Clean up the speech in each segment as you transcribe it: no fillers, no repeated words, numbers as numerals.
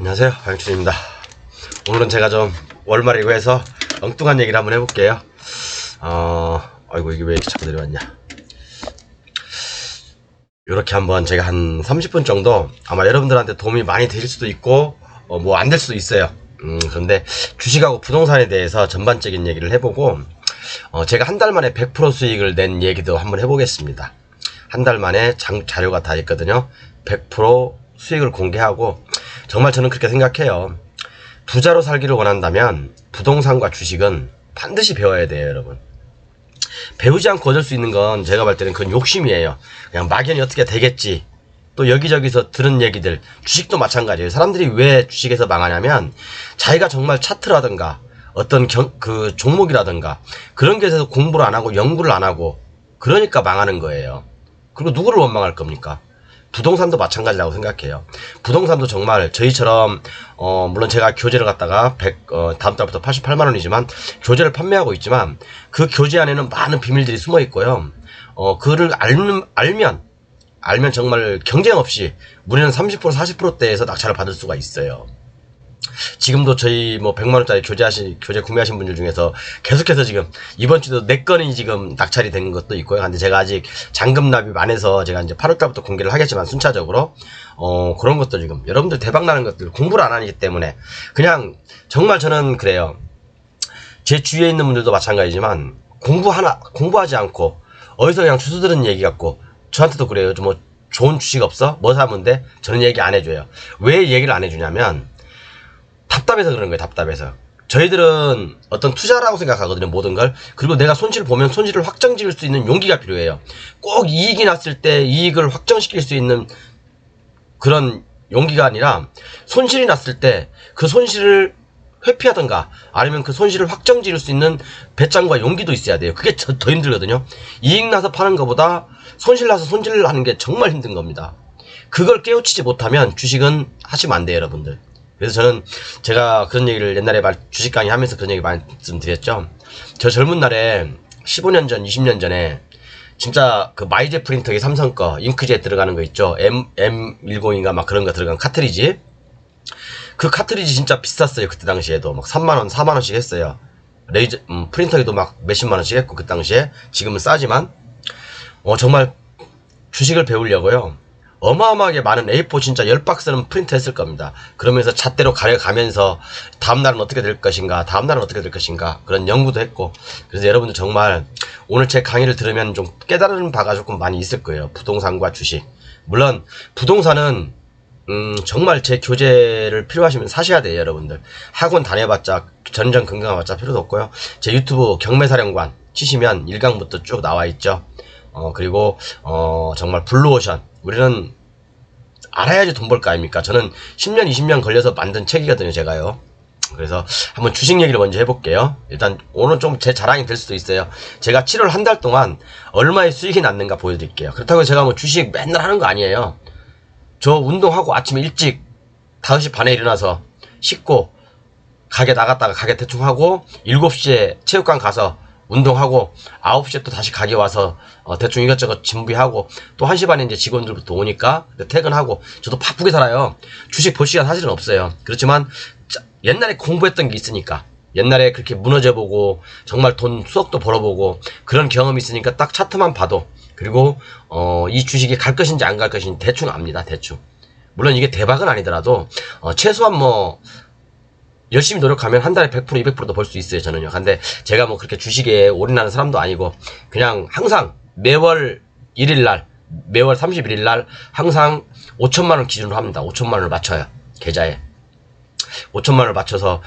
안녕하세요, 방출입니다. 오늘은 제가 좀 월말이고 해서 엉뚱한 얘기를 한번 해볼게요. 아이고 이게 왜 이렇게 자꾸 내려왔냐. 이렇게 한번 제가 한 30분 정도 아마 여러분들한테 도움이 많이 되실 수도 있고 뭐 안 될 수도 있어요. 그런데 주식하고 부동산에 대해서 전반적인 얘기를 해보고 제가 한 달 만에 100% 수익을 낸 얘기도 한번 해보겠습니다. 한 달 만에 자료가 다 있거든요. 100% 수익을 공개하고 정말 저는 그렇게 생각해요. 부자로 살기를 원한다면 부동산과 주식은 반드시 배워야 돼요, 여러분. 배우지 않고 얻을 수 있는 건 제가 볼 때는 그건 욕심이에요. 그냥 막연히 어떻게 되겠지. 또 여기저기서 들은 얘기들, 주식도 마찬가지예요. 사람들이 왜 주식에서 망하냐면 자기가 정말 차트라든가 어떤 그 종목이라든가 그런 게 대해서 공부를 안 하고 연구를 안 하고 그러니까 망하는 거예요. 그리고 누구를 원망할 겁니까? 부동산도 마찬가지라고 생각해요. 부동산도 정말 저희처럼 물론 제가 교재를 갖다가 다음 달부터 88만원이지만 교재를 판매하고 있지만 그 교재 안에는 많은 비밀들이 숨어 있고요. 그를 알면 정말 경쟁 없이 우리는 30% 40%대에서 낙찰을 받을 수가 있어요. 지금도 저희 뭐 100만원짜리 교재 구매하신 분들 중에서 계속해서 지금 이번 주도 4건이 지금 낙찰이 된 것도 있고요. 근데 제가 아직 잔금 납입 안 해서 제가 이제 8월달부터 공개를 하겠지만 순차적으로 그런 것도 지금 여러분들 대박 나는 것들 공부를 안 하기 때문에 그냥 정말 저는 그래요. 제 주위에 있는 분들도 마찬가지지만 공부하지 않고 어디서 그냥 주워 들은 얘기 같고 저한테도 그래요. 뭐 좋은 주식 없어? 뭐 사면 돼? 저는 얘기 안 해줘요. 왜 얘기를 안 해주냐면 답답해서 그런 거예요. 답답해서. 저희들은 어떤 투자라고 생각하거든요. 모든 걸. 그리고 내가 손실을 보면 손실을 확정지을 수 있는 용기가 필요해요. 꼭 이익이 났을 때 이익을 확정시킬 수 있는 그런 용기가 아니라 손실이 났을 때 그 손실을 회피하던가 아니면 그 손실을 확정지을 수 있는 배짱과 용기도 있어야 돼요. 그게 더 힘들거든요. 이익 나서 파는 것보다 손실 나서 손실을 하는 게 정말 힘든 겁니다. 그걸 깨우치지 못하면 주식은 하시면 안 돼요, 여러분들. 그래서 저는 제가 그런 얘기를 옛날에 주식 강의 하면서 그런 얘기 말씀드렸죠. 저 젊은 날에 15년 전, 20년 전에 진짜 그 마이제 프린터기 삼성 거 잉크젯 들어가는 거 있죠. M10인가 막 그런 거 들어간 카트리지. 그 카트리지 진짜 비쌌어요. 그때 당시에도 막 3만원, 4만원씩 했어요. 레이저 프린터기도 막 몇십만원씩 했고 그 당시에. 지금은 싸지만 정말 주식을 배우려고요. 어마어마하게 많은 A4 진짜 10박스는 프린트 했을 겁니다. 그러면서 잣대로 가면서 다음날은 어떻게 될 것인가, 다음날은 어떻게 될 것인가 그런 연구도 했고. 그래서 여러분들 정말 오늘 제 강의를 들으면 좀 깨달은 바가 조금 많이 있을 거예요. 부동산과 주식. 물론 부동산은 정말 제 교재를 필요하시면 사셔야 돼요, 여러분들. 학원 다녀봤자 전전 건강해봤자 필요도 없고요. 제 유튜브 경매사령관 치시면 1강부터 쭉 나와 있죠. 그리고 정말 블루오션, 우리는 알아야지 돈 벌 거 아닙니까? 저는 10년 20년 걸려서 만든 책이거든요, 제가요. 그래서 한번 주식 얘기를 먼저 해볼게요. 일단 오늘 좀 제 자랑이 될 수도 있어요. 제가 7월 한 달 동안 얼마의 수익이 났는가 보여드릴게요. 그렇다고 제가 뭐 주식 맨날 하는 거 아니에요. 저 운동하고 아침에 일찍 5시 반에 일어나서 씻고 가게 나갔다가 가게 대충 하고 7시에 체육관 가서 운동하고 9시에 또 다시 가게 와서 대충 이것저것 준비하고 또 1시 반에 이제 직원들부터 오니까 퇴근하고. 저도 바쁘게 살아요. 주식 볼 시간 사실은 없어요. 그렇지만 옛날에 공부했던 게 있으니까, 옛날에 그렇게 무너져보고 정말 돈 수억도 벌어보고 그런 경험이 있으니까 딱 차트만 봐도, 그리고 이 주식이 갈 것인지 안 갈 것인지 대충 압니다. 대충. 물론 이게 대박은 아니더라도 최소한 뭐 열심히 노력하면 한 달에 100% 200%도 벌 수 있어요, 저는요. 근데 제가 뭐 그렇게 주식에 올인하는 사람도 아니고 그냥 항상 매월 1일날, 매월 31일날 항상 5천만원 기준으로 합니다. 5천만원을 맞춰요, 계좌에. 5천만원을 맞춰서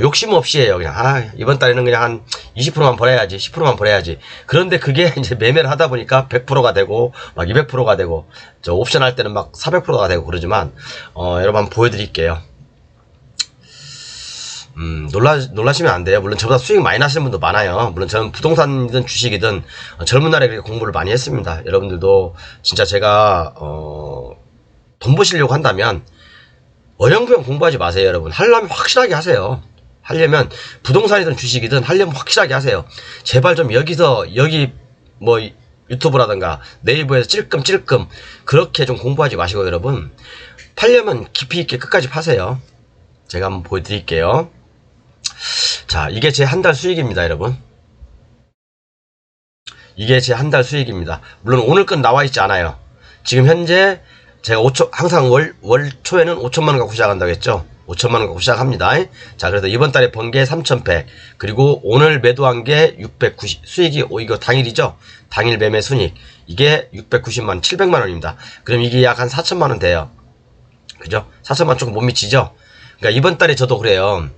욕심 없이 해요. 그냥 이번 달에는 그냥 한 20%만 벌어야지, 10%만 벌어야지. 그런데 그게 이제 매매를 하다 보니까 100%가 되고 막 200%가 되고 저 옵션 할 때는 막 400%가 되고 그러지만 여러분 한번 보여드릴게요. 놀라시면 안 돼요. 물론 저보다 수익 많이 나시는 분도 많아요. 물론 저는 부동산이든 주식이든 젊은 날에 그렇게 공부를 많이 했습니다. 여러분들도 진짜 제가 돈 버시려고 한다면 어영부영 공부하지 마세요, 여러분. 하려면 확실하게 하세요. 하려면 부동산이든 주식이든 하려면 확실하게 하세요. 제발 좀 여기 뭐 유튜브라든가 네이버에서 찔끔찔끔 그렇게 좀 공부하지 마시고, 여러분 팔려면 깊이 있게 끝까지 파세요. 제가 한번 보여드릴게요. 자, 이게 제 한 달 수익입니다, 여러분. 이게 제 한 달 수익입니다. 물론 오늘 건 나와 있지 않아요. 지금 현재 제가 항상 월 초에는 5천만원 갖고 시작한다고 했죠. 5천만원 갖고 시작합니다. 자, 그래서 이번 달에 번 게 3,100, 그리고 오늘 매도한 게 690, 수익이, 이거 당일이죠? 당일 매매 순익. 이게 690만, 700만원입니다. 그럼 이게 약 한 4천만원 돼요. 그죠? 4천만원 조금 못 미치죠? 그러니까 이번 달에 저도 그래요.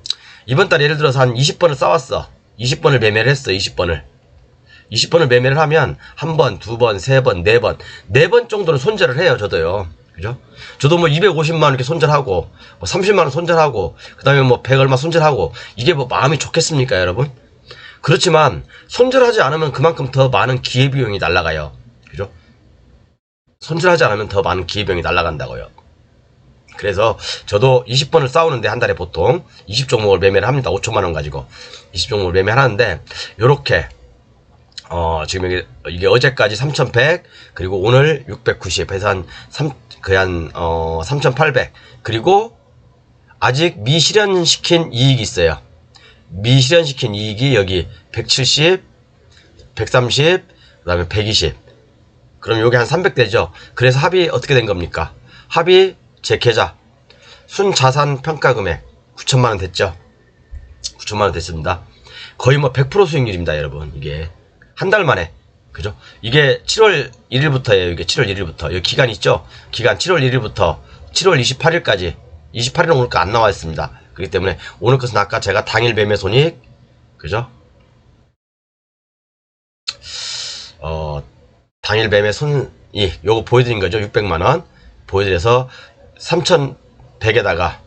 이번 달에 예를 들어서 한 20번을 싸웠어. 20번을 매매를 했어, 20번을. 20번을 매매를 하면 한 번, 두 번, 세 번, 네 번, 네 번 정도는 손절을 해요, 저도요. 그죠? 저도 뭐 250만원 이렇게 손절하고, 뭐 30만원 손절하고, 그 다음에 뭐 100 얼마 손절하고, 이게 뭐 마음이 좋겠습니까, 여러분? 그렇지만, 손절하지 않으면 그만큼 더 많은 기회비용이 날아가요. 그죠? 손절하지 않으면 더 많은 기회비용이 날아간다고요. 그래서 저도 20번을 싸우는데 한 달에 보통 20종목을 매매를 합니다. 5천만원 가지고 20종목을 매매를 하는데, 요렇게 지금 이게 어제까지 3,100, 그리고 오늘 690, 해서 한 3,800, 그리고 아직 미실현시킨 이익이 있어요. 미실현시킨 이익이 여기 170, 130, 그 다음에 120. 그럼 여기 한 300 되죠. 그래서 합이 어떻게 된 겁니까? 합이 제 계좌 순자산 평가금액 9천만원 됐죠. 9천만원 됐습니다. 거의 뭐 100% 수익률입니다, 여러분. 이게 한 달 만에, 그죠? 이게 7월 1일부터예요. 이게 7월 1일부터. 여기 기간 있죠? 기간 7월 1일부터 7월 28일까지. 28일은 오늘 거 안 나와 있습니다. 그렇기 때문에 오늘 것은 아까 제가 당일 매매 손익, 그죠? 당일 매매 손익, 요거 보여드린 거죠? 600만원. 보여드려서 3,100에다가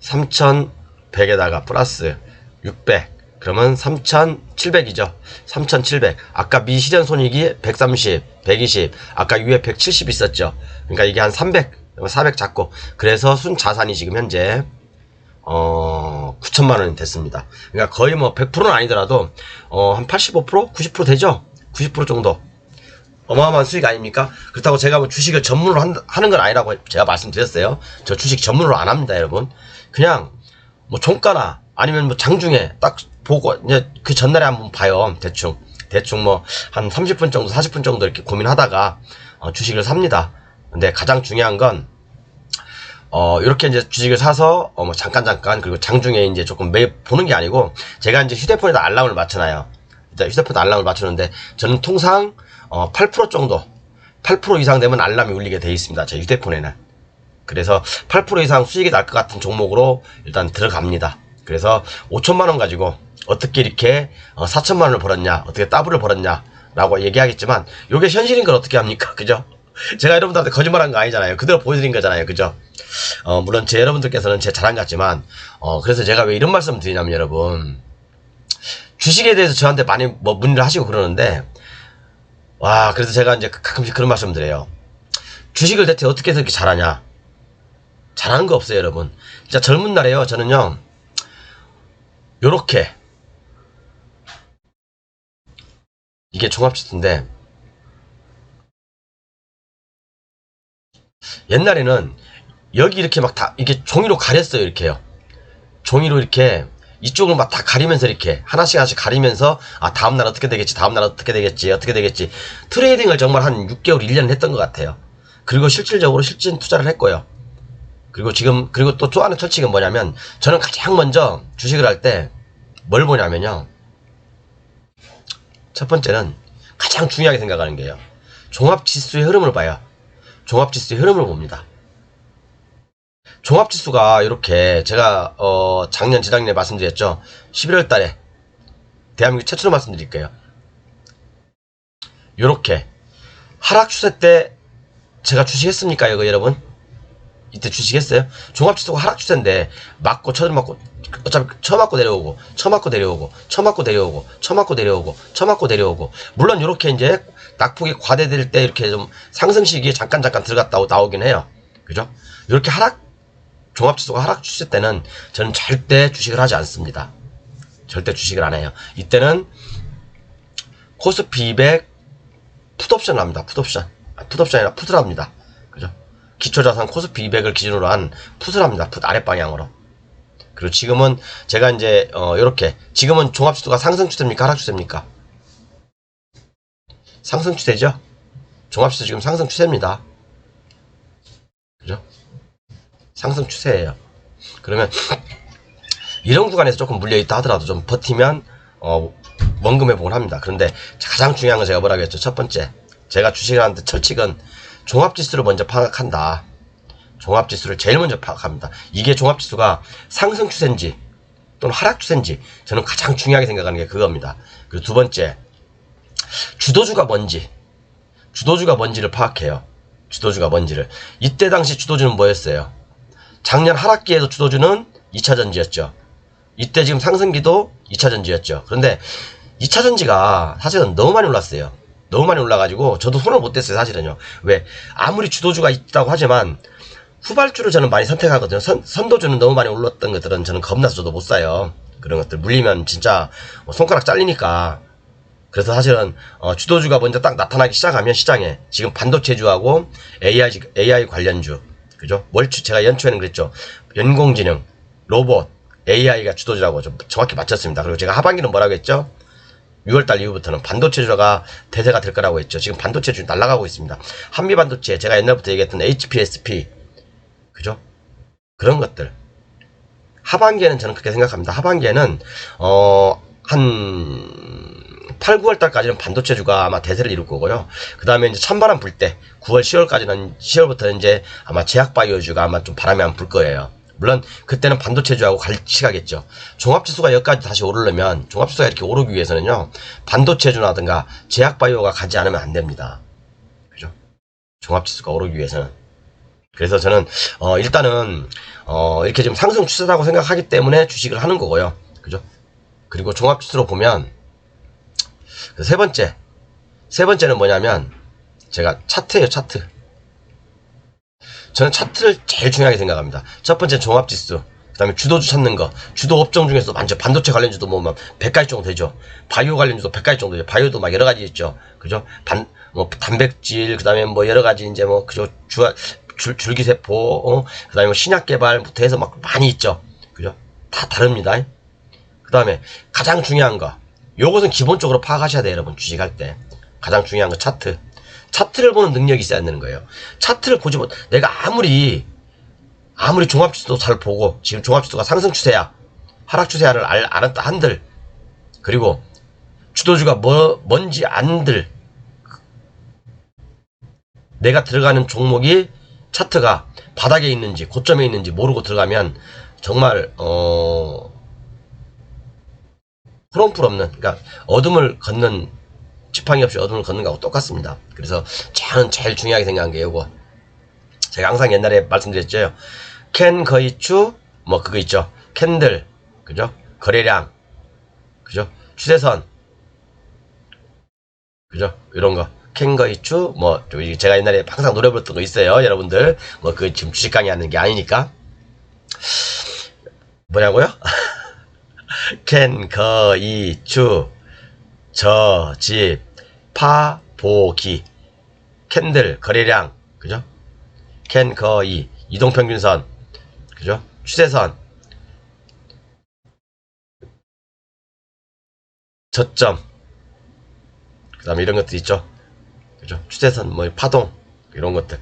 3,100에다가 플러스 600, 그러면 3,700이죠. 3,700. 아까 미실현 손익이 130, 120, 아까 위에 170 있었죠. 그러니까 이게 한 300, 400 잡고, 그래서 순자산이 지금 현재 9천만원이 됐습니다. 그러니까 거의 뭐 100%는 아니더라도 한 85%? 90% 되죠. 90% 정도. 어마어마한 수익 아닙니까? 그렇다고 제가 뭐 주식을 전문으로 하는 건 아니라고 제가 말씀드렸어요. 저 주식 전문으로 안 합니다, 여러분. 그냥 뭐 종가나 아니면 뭐 장중에 딱 보고 이제 그 전날에 한번 봐요. 대충 뭐 한 30분 정도, 40분 정도 이렇게 고민하다가 주식을 삽니다. 근데 가장 중요한 건 이렇게 이제 주식을 사서 뭐 잠깐 그리고 장중에 이제 조금 매 보는 게 아니고, 제가 이제 휴대폰에다 알람을 맞춰놔요. 일단 휴대폰 알람을 맞추는데 저는 통상 8% 정도, 8% 이상 되면 알람이 울리게 되어 있습니다, 제 휴대폰에는. 그래서 8% 이상 수익이 날 것 같은 종목으로 일단 들어갑니다. 그래서 5천만원 가지고 어떻게 이렇게 4천만원을 벌었냐, 어떻게 더블을 벌었냐 라고 얘기하겠지만, 요게 현실인 걸 어떻게 합니까? 그죠? 제가 여러분들한테 거짓말한 거 아니잖아요. 그대로 보여드린 거잖아요. 그죠? 물론 여러분들께서는 제 자랑 같지만, 그래서 제가 왜 이런 말씀 드리냐면, 여러분, 주식에 대해서 저한테 많이 뭐 문의를 하시고 그러는데, 와, 그래서 제가 이제 가끔씩 그런 말씀 드려요. 주식을 대체 어떻게 해서 이렇게 잘하냐? 잘하는 거 없어요, 여러분. 진짜 젊은 날에요, 저는요, 요렇게, 이게 종합지수인데, 옛날에는 여기 이렇게 막 다 이게 종이로 가렸어요. 이렇게요. 종이로 이렇게 이쪽을 막 다 가리면서 이렇게 하나씩 가리면서, 다음날 어떻게 되겠지, 다음날 어떻게 되겠지 트레이딩을 정말 한 6개월 1년 했던 것 같아요. 그리고 실질적으로 실진 투자를 했고요. 그리고 또 하나 철칙은 뭐냐면, 저는 가장 먼저 주식을 할 때 뭘 보냐면요, 첫 번째는 가장 중요하게 생각하는 게요, 종합지수의 흐름을 봐요. 종합지수의 흐름을 봅니다. 종합지수가 이렇게, 제가 작년 재작년에 말씀드렸죠. 11월 달에 대한민국 최초로 말씀드릴게요. 이렇게 하락 추세 때 제가 주식했습니까, 이거 여러분? 이때 주식했어요? 종합지수가 하락 추세인데 맞고 쳐맞고, 어차피 쳐맞고 내려오고, 쳐맞고 내려오고, 쳐맞고 내려오고, 쳐맞고 내려오고, 쳐맞고 내려오고. 물론 이렇게 이제 낙폭이 과대될 때 이렇게 좀 상승 시기에 잠깐 들어갔다 나오긴 해요. 그죠? 이렇게 종합지수가 하락 추세 때는 저는 절대 주식을 하지 않습니다. 절대 주식을 안 해요. 이때는 코스피 200 풋옵션을 합니다. 풋옵션. 풋옵션이 아니라 풋을 합니다. 그죠? 기초자산 코스피 200을 기준으로 한 풋을 합니다. 풋 아랫방향으로. 그리고 지금은 제가 이제 요렇게 지금은 종합지수가 상승 추세입니까? 하락 추세입니까? 상승 추세죠? 종합지수 지금 상승 추세입니다. 그죠? 상승 추세예요. 그러면 이런 구간에서 조금 물려있다 하더라도 좀 버티면 원금 회복을 합니다. 그런데 가장 중요한 건 제가 뭐라고 했죠? 첫 번째, 제가 주식을 하는데 철칙은 종합지수를 먼저 파악한다. 종합지수를 제일 먼저 파악합니다. 이게 종합지수가 상승 추세인지 또는 하락 추세인지 저는 가장 중요하게 생각하는 게 그겁니다. 그리고 두 번째, 주도주가 뭔지를 파악해요. 주도주가 뭔지를. 이때 당시 주도주는 뭐였어요? 작년 하락기에도 주도주는 2차전지였죠. 이때 지금 상승기도 2차전지였죠. 그런데 2차전지가 사실은 너무 많이 올랐어요. 너무 많이 올라가지고 저도 손을 못 댔어요. 사실은요. 왜? 아무리 주도주가 있다고 하지만 후발주를 저는 많이 선택하거든요. 선도주는 너무 많이 올랐던 것들은 저는 겁나서 저도 못 사요. 그런 것들 물리면 진짜 손가락 잘리니까. 그래서 사실은 주도주가 먼저 딱 나타나기 시작하면 시장에 지금 반도체주하고 AI 관련주, 그죠? 월추 제가 연초에는 그랬죠.人工智能, 로봇, AI가 주도주라고 좀 정확히 맞췄습니다. 그리고 제가 하반기는 뭐라고 했죠? 6월달 이후부터는 반도체주가 대세가 될 거라고 했죠. 지금 반도체주 날아가고 있습니다. 한미반도체, 제가 옛날부터 얘기했던 HPSP, 그죠? 그런 것들. 하반기에는 저는 그렇게 생각합니다. 하반기에는 한 8, 9월달까지는 반도체주가 아마 대세를 이룰 거고요. 그 다음에 이제 찬바람 불 때 9월, 10월까지는 10월부터 이제 아마 제약바이오주가 아마 좀 바람이 안 불 거예요. 물론 그때는 반도체주하고 같이 가겠죠. 종합지수가 여기까지 다시 오르려면 종합지수가 이렇게 오르기 위해서는요. 반도체주라든가 제약바이오가 가지 않으면 안 됩니다. 그죠? 종합지수가 오르기 위해서는. 그래서 저는 일단은 이렇게 지금 상승 추세라고 생각하기 때문에 주식을 하는 거고요. 그죠? 그리고 종합지수로 보면 세 번째는 뭐냐면 제가 차트예요. 차트. 저는 차트를 제일 중요하게 생각합니다. 첫 번째는 종합지수, 그 다음에 주도주 찾는 거. 주도 업종 중에서도 많죠. 반도체 관련주도 뭐 100가지 정도 되죠. 바이오 관련주도 100가지 정도 되죠. 바이오도 막 여러 가지 있죠. 그죠? 단백질, 그 다음에 뭐 여러 가지 이제 뭐 그죠? 줄기세포, 그 다음에 뭐 신약 개발부터 해서 막 많이 있죠. 그죠? 다 다릅니다. 그 다음에 가장 중요한 거. 요것은 기본적으로 파악하셔야 돼요, 여러분. 주식할 때. 가장 중요한 거 차트. 차트를 보는 능력이 있어야 되는 거예요. 차트를 보지 못, 내가 아무리 종합지수도 잘 보고, 지금 종합지수가 상승 추세야, 하락 추세야를 알았다 한들, 그리고 주도주가 뭔지 안들, 내가 들어가는 종목이 차트가 바닥에 있는지, 고점에 있는지 모르고 들어가면, 정말, 프롬플 없는, 그러니까 어둠을 걷는, 지팡이 없이 어둠을 걷는 거하고 똑같습니다. 그래서 저는 제일 중요하게 생각한 게 이거. 제가 항상 옛날에 말씀드렸죠. 캔 거이추 뭐 그거 있죠. 캔들, 그죠? 거래량, 그죠? 추세선, 그죠? 이런 거. 캔 거이추 뭐 제가 옛날에 항상 노래 불렀던 거 있어요. 여러분들 뭐 그 지금 주식 강의 하는 게 아니니까. 뭐냐고요? 캔 거이추 저집 파보기 캔들 거래량, 그죠? 캔 거이 이동평균선, 그죠? 추세선, 저점, 그 다음에 이런 것들 있죠. 그죠? 추세선 뭐 파동 이런 것들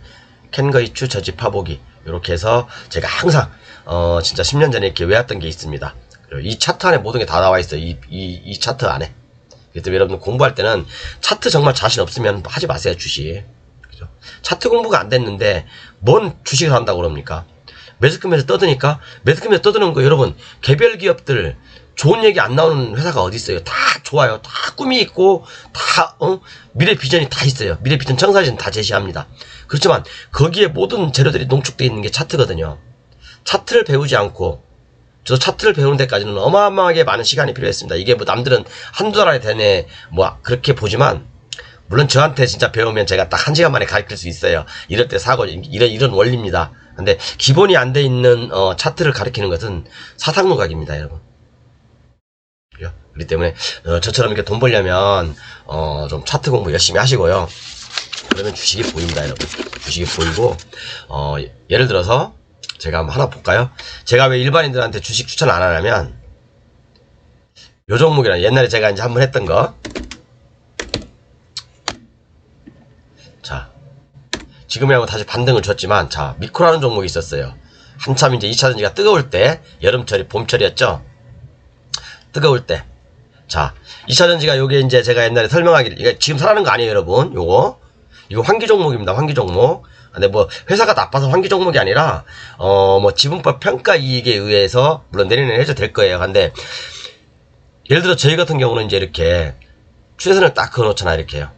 캔 거이추 저집 파보기 이렇게 해서 제가 항상 진짜 10년 전에 이렇게 외웠던 게 있습니다. 이 차트 안에 모든 게 다 나와 있어요. 이 차트 안에. 그래서 여러분 공부할 때는 차트 정말 자신 없으면 하지 마세요. 주식. 그죠? 차트 공부가 안 됐는데 뭔 주식을 한다고 그럽니까? 매수금에서 떠드니까 매수금에서 떠드는 거 여러분 개별 기업들 좋은 얘기 안 나오는 회사가 어디 있어요? 다 좋아요. 다 꿈이 있고 다 미래 비전이 다 있어요. 미래 비전 청사진 다 제시합니다. 그렇지만 거기에 모든 재료들이 농축되어 있는 게 차트거든요. 차트를 배우지 않고 저도 차트를 배우는 데까지는 어마어마하게 많은 시간이 필요했습니다. 이게 뭐 남들은 한두 달 안에 되네 뭐 그렇게 보지만 물론 저한테 진짜 배우면 제가 딱 1시간 만에 가르칠 수 있어요. 이럴 때 사고 이런 원리입니다. 근데 기본이 안 돼 있는 차트를 가르치는 것은 사상노각입니다, 여러분. 그렇기 때문에 저처럼 이렇게 돈 벌려면 좀 차트 공부 열심히 하시고요. 그러면 주식이 보입니다, 여러분. 주식이 보이고, 예를 들어서, 제가 한번 하나 볼까요? 제가 왜 일반인들한테 주식 추천을 안 하냐면, 요 종목이랑 옛날에 제가 이제 한번 했던 거. 자, 지금이하고 다시 반등을 줬지만, 자, 미코라는 종목이 있었어요. 한참 이제 2차전지가 뜨거울 때, 여름철이, 봄철이었죠? 뜨거울 때. 자, 2차전지가 요게 이제 제가 옛날에 설명하기를, 이게 지금 사라는 거 아니에요, 여러분. 이거 환기 종목입니다, 환기 종목. 근데 뭐, 회사가 나빠서 환기 종목이 아니라, 뭐, 지분법 평가 이익에 의해서, 물론 내년에 해도 될 거예요. 근데, 예를 들어 저희 같은 경우는 이제 이렇게, 추세선을 딱 그어놓잖아, 이렇게요.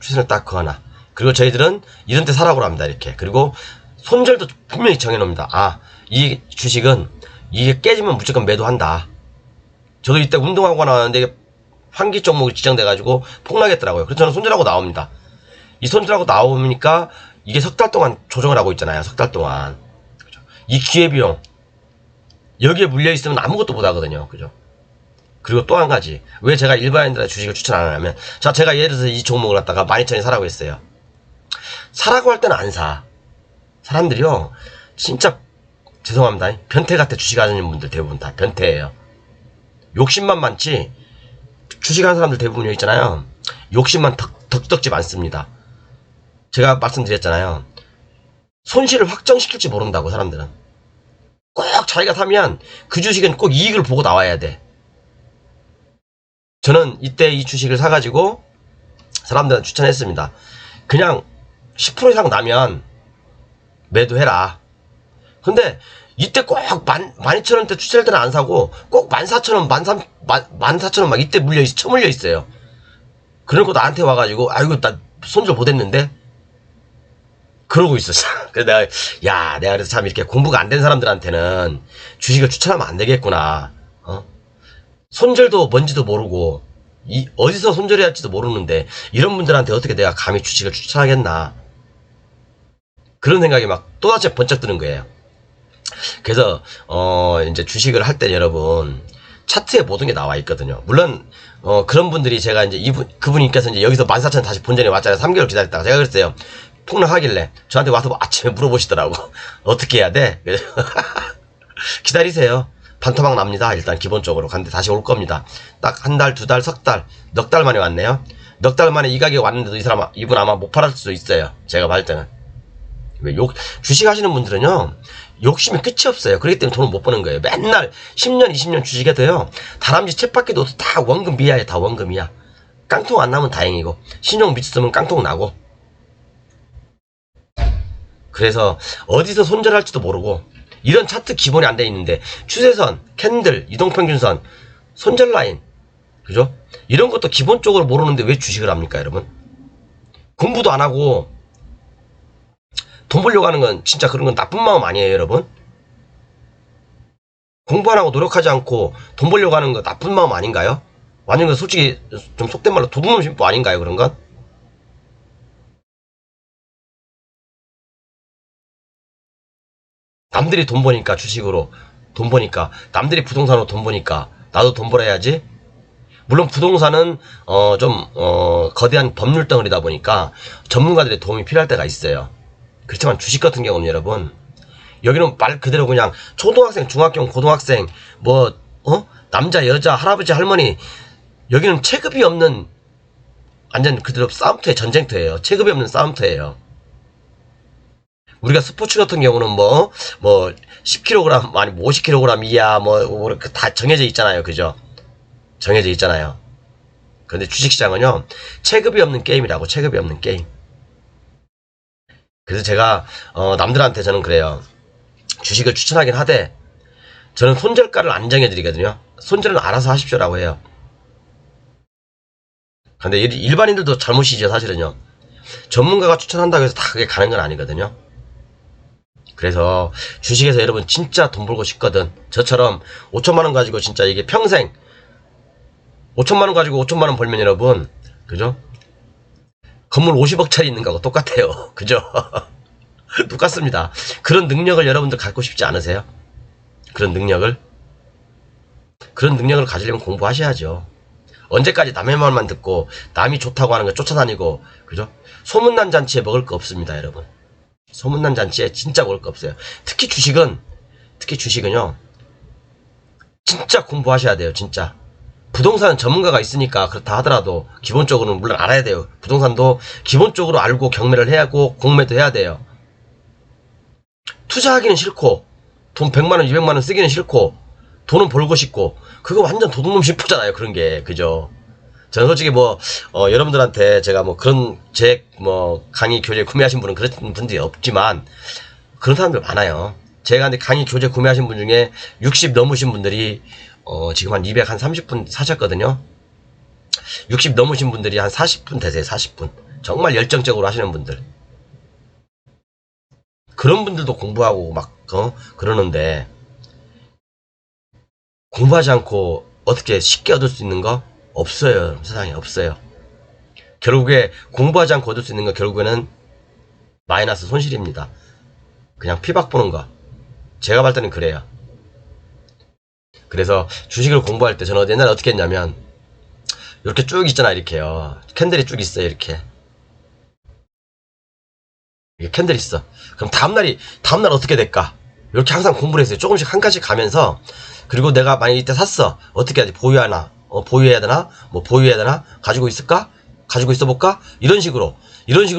추세선을 딱 그어놔. 그리고 저희들은 이런 때 사라고 합니다, 이렇게. 그리고, 손절도 분명히 정해놓습니다. 아, 이 주식은, 이게 깨지면 무조건 매도한다. 저도 이때 운동하고 나왔는데, 환기 종목이 지정돼가지고, 폭락했더라고요. 그래서 저는 손절하고 나옵니다. 이 손절하고 나오니까 이게 석 달 동안 조정을 하고 있잖아요. 석 달 동안. 그죠? 이 기회비용 여기에 물려있으면 아무것도 못 하거든요. 그죠? 그리고 또 한 가지, 왜 제가 일반인들한테 주식을 추천 안 하냐면, 자, 제가 예를 들어서 이 종목을 갖다가 12,000에 사라고 했어요. 사라고 할 때는 안 사. 사람들이요, 진짜 죄송합니다, 변태 같아. 주식하는 분들 대부분 다 변태예요. 욕심만 많지, 주식하는 사람들 대부분 여기 있잖아요, 욕심만 덕덕지 많습니다. 제가 말씀드렸잖아요. 손실을 확정시킬지 모른다고, 사람들은. 꼭 자기가 사면 그 주식은 꼭 이익을 보고 나와야 돼. 저는 이때 이 주식을 사가지고 사람들한테 추천했습니다. 그냥 10% 이상 나면 매도해라. 근데 이때 꼭 12,000원대 추천할 때는 안 사고 꼭 14,000원, 14,000원 막 이때 처물려 있어요. 그러고 나한테 와가지고, 아이고, 나 손절 못했는데? 그러고 있었어. 그래서 내가 그래서 참 이렇게 공부가 안 된 사람들한테는 주식을 추천하면 안 되겠구나. 손절도 뭔지도 모르고, 어디서 손절해야 할지도 모르는데, 이런 분들한테 어떻게 내가 감히 주식을 추천하겠나. 그런 생각이 막 또다시 번쩍 드는 거예요. 그래서, 이제 주식을 할 때 여러분, 차트에 모든 게 나와 있거든요. 물론, 그런 분들이 제가 이제 그분께서 이제 여기서 14,000 다시 본전에 왔잖아요. 3개월 기다렸다가 제가 그랬어요. 폭락하길래 저한테 와서 아침에 물어보시더라고. 어떻게 해야 돼? 기다리세요. 반토막 납니다. 일단 기본적으로. 근데 다시 올 겁니다. 딱 한 달, 두 달, 석 달, 넉 달 만에 왔네요. 넉 달 만에 이 가격에 왔는데도 이분 아마 못 팔았을 수도 있어요. 제가 봤을 때는. 왜 주식 하시는 분들은요, 욕심이 끝이 없어요. 그렇기 때문에 돈을 못 버는 거예요. 맨날 10년, 20년 주식해도요, 다람쥐 쳇바퀴 도도 다 원금이야. 다 원금이야. 깡통 안 나면 다행이고, 신용 미쳤으면 깡통 나고. 그래서 어디서 손절할지도 모르고, 이런 차트 기본이 안 돼 있는데, 추세선, 캔들, 이동평균선, 손절 라인, 그죠? 이런 것도 기본적으로 모르는데 왜 주식을 합니까, 여러분? 공부도 안 하고 돈 벌려고 하는 건 진짜 그런 건 나쁜 마음 아니에요, 여러분? 공부 안 하고 노력하지 않고 돈 벌려고 하는 거 나쁜 마음 아닌가요? 완전 그 솔직히 좀 속된 말로 도둑놈 심보 아닌가요, 그런 건? 남들이 돈 버니까, 주식으로 돈 버니까, 남들이 부동산으로 돈 버니까 나도 돈 벌어야지. 물론 부동산은 거대한 법률 덩어리다 보니까 전문가들의 도움이 필요할 때가 있어요. 그렇지만 주식 같은 경우는 여러분, 여기는 말 그대로 그냥 초등학생, 중학교, 고등학생, 남자, 여자, 할아버지, 할머니, 여기는 체급이 없는, 완전 그대로 싸움터에, 전쟁터예요. 체급이 없는 싸움터예요. 우리가 스포츠 같은 경우는 10kg, 아니 50kg 이야, 다 정해져 있잖아요. 그죠? 정해져 있잖아요. 그런데 주식시장은요, 체급이 없는 게임이라고. 체급이 없는 게임. 그래서 제가 남들한테 저는 그래요. 주식을 추천하긴 하되 저는 손절가를 안 정해드리거든요. 손절은 알아서 하십시오라고 해요. 근데 일반인들도 잘못이죠, 사실은요. 전문가가 추천한다고 해서 다 그게 가는 건 아니거든요. 그래서 주식에서 여러분 진짜 돈 벌고 싶거든, 저처럼 5천만원 가지고 진짜 이게 평생 5천만원 가지고 5천만원 벌면 여러분, 그죠? 건물 50억짜리 있는 거하고 똑같아요. 그죠? 똑같습니다. 그런 능력을 여러분들 갖고 싶지 않으세요? 그런 능력을 가지려면 공부하셔야죠. 언제까지 남의 말만 듣고 남이 좋다고 하는 거 쫓아다니고, 그죠? 소문난 잔치에 먹을 거 없습니다, 여러분. 소문난 잔치에 진짜 먹을 거 없어요. 특히 주식은요, 진짜 공부하셔야 돼요, 진짜. 부동산은 전문가가 있으니까 그렇다 하더라도 기본적으로는 물론 알아야 돼요. 부동산도 기본적으로 알고 경매를 해야 하고 공매도 해야 돼요. 투자하기는 싫고 돈 100만원 200만원 쓰기는 싫고 돈은 벌고 싶고, 그거 완전 도둑놈 싶잖아요, 그런 게. 그죠? 저는 솔직히 여러분들한테 제가 그런 강의 교재 구매하신 분은 그런 분들이 없지만 그런 사람들 많아요. 제가 근데 강의 교재 구매하신 분 중에 60 넘으신 분들이 지금 한 230분 사셨거든요. 60 넘으신 분들이 한 40분 되세요. 40분. 정말 열정적으로 하시는 분들. 그런 분들도 공부하고 그러는데, 공부하지 않고 어떻게 쉽게 얻을 수 있는 거 없어요. 세상에 없어요. 결국에 공부하지 않고 얻을 수 있는 거 결국에는 마이너스 손실입니다. 그냥 피박 보는 거. 제가 봤을 때는 그래요. 그래서 주식을 공부할 때 저는 옛날에 어떻게 했냐면, 이렇게 쭉 있잖아, 이렇게요. 캔들이 쭉 있어요, 이렇게. 이게 캔들 있어. 그럼 다음날 어떻게 될까? 이렇게 항상 공부를 했어요. 조금씩 한 칸씩 가면서. 그리고 내가 만약 이때 샀어. 어떻게 해야지? 보유해야 되나? 보유해야 되나? 가지고 있을까? 가지고 있어 볼까? 이런 식으로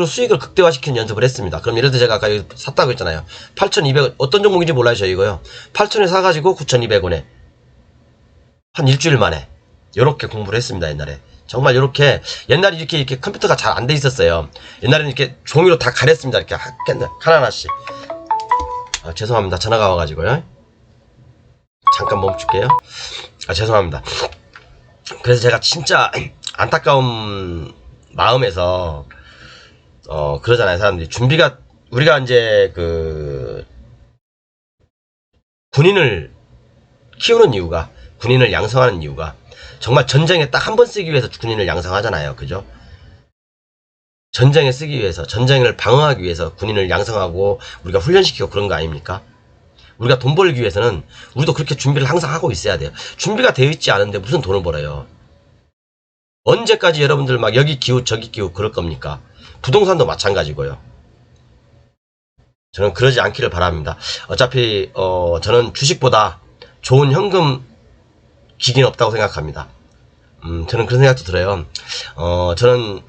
수익을 극대화시키는 연습을 했습니다. 그럼 예를 들어 제가 아까 여기 샀다고 했잖아요. 8,200원, 어떤 종목인지 몰라요, 저 이거요. 8,000에 사가지고 9,200원에. 한 일주일 만에. 요렇게 공부를 했습니다, 옛날에. 정말 요렇게, 옛날에 이렇게 컴퓨터가 잘 안 돼 있었어요. 옛날에는 이렇게 종이로 다 가렸습니다. 이렇게 하나하나씩. 죄송합니다. 전화가 와가지고요. 잠깐 멈출게요. 죄송합니다. 그래서 제가 진짜 안타까운 마음에서, 그러잖아요, 사람들이. 우리가 이제 군인을 키우는 이유가, 군인을 양성하는 이유가, 정말 전쟁에 딱 한 번 쓰기 위해서 군인을 양성하잖아요. 그죠? 전쟁에 쓰기 위해서, 전쟁을 방어하기 위해서 군인을 양성하고 우리가 훈련시키고 그런 거 아닙니까? 우리가 돈 벌기 위해서는 우리도 그렇게 준비를 항상 하고 있어야 돼요. 준비가 되어 있지 않은데 무슨 돈을 벌어요? 언제까지 여러분들 막 여기 기웃 저기 기웃 그럴 겁니까? 부동산도 마찬가지고요. 저는 그러지 않기를 바랍니다. 어차피 저는 주식보다 좋은 현금 기기는 없다고 생각합니다. 저는 그런 생각도 들어요. 저는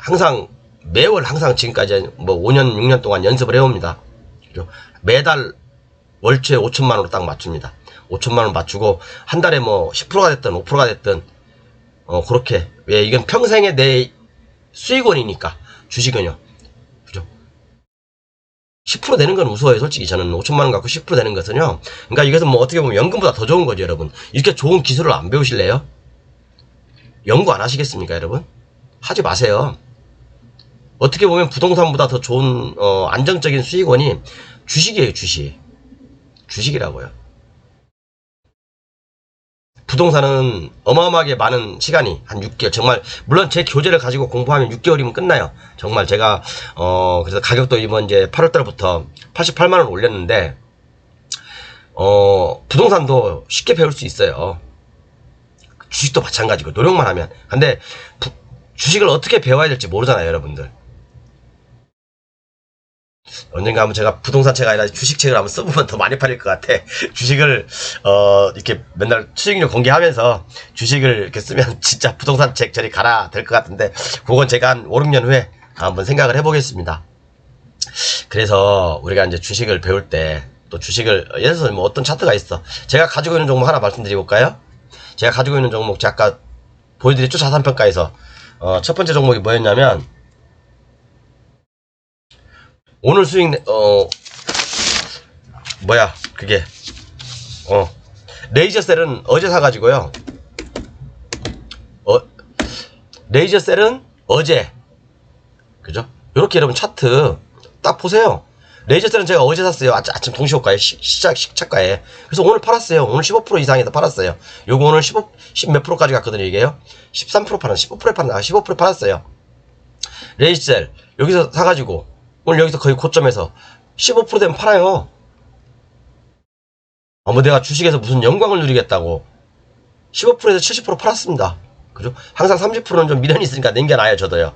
매월 항상 지금까지 5년 6년 동안 연습을 해옵니다. 매달 월초에 5천만원으로 딱 맞춥니다. 5천만원 맞추고 한 달에 10%가 됐든 5%가 됐든 그렇게. 왜? 이건 평생의 내 수익원이니까. 주식은요. 그죠? 10% 되는 건 우스워요. 솔직히 저는 5천만원 갖고 10% 되는 것은요. 그러니까 이것은 어떻게 보면 연금보다 더 좋은 거죠, 여러분. 이렇게 좋은 기술을 안 배우실래요? 연구 안 하시겠습니까, 여러분? 하지 마세요. 어떻게 보면 부동산보다 더 좋은 안정적인 수익원이 주식이에요. 주식이라고요. 부동산은 어마어마하게 많은 시간이 한 6개월, 정말 물론 제 교재를 가지고 공부하면 6개월이면 끝나요. 정말 제가 그래서 가격도 이번 이제 8월달부터 88만원 올렸는데 부동산도 쉽게 배울 수 있어요. 주식도 마찬가지고 노력만 하면. 근데 주식을 어떻게 배워야 될지 모르잖아요, 여러분들. 언젠가 한번 제가 부동산책 아니라 주식책을 한번 써보면 더 많이 팔릴 것 같아. 주식을 이렇게 맨날 수익률 공개하면서 주식을 이렇게 쓰면 진짜 부동산책 저리 가라 될 것 같은데, 그건 제가 한 5, 6년 후에 한번 생각을 해보겠습니다. 그래서 우리가 이제 주식을 배울 때 또 주식을 예를 들어서 어떤 차트가 있어. 제가 가지고 있는 종목 하나 말씀드려볼까요? 제가 가지고 있는 종목 제가 아까 보여드렸죠, 자산평가에서. 첫 번째 종목이 뭐였냐면, 오늘 수익, 레이저셀은 어제 사가지고요. 레이저셀은 어제. 그죠? 요렇게 여러분 차트 딱 보세요. 레이저셀은 제가 어제 샀어요. 아침 동시호가에, 시차가에. 그래서 오늘 팔았어요. 오늘 15% 이상에다 팔았어요. 요거 오늘 10 몇 프로까지 갔거든요, 이게요. 13% 팔았나? 15%에 팔았나? 15% 팔았어요. 레이저셀. 여기서 사가지고, 오늘 여기서 거의 고점에서 15% 되면 팔아요. 내가 주식에서 무슨 영광을 누리겠다고 15%에서 70% 팔았습니다. 그죠? 항상 30%는 좀 미련이 있으니까 남겨놔요, 저도요.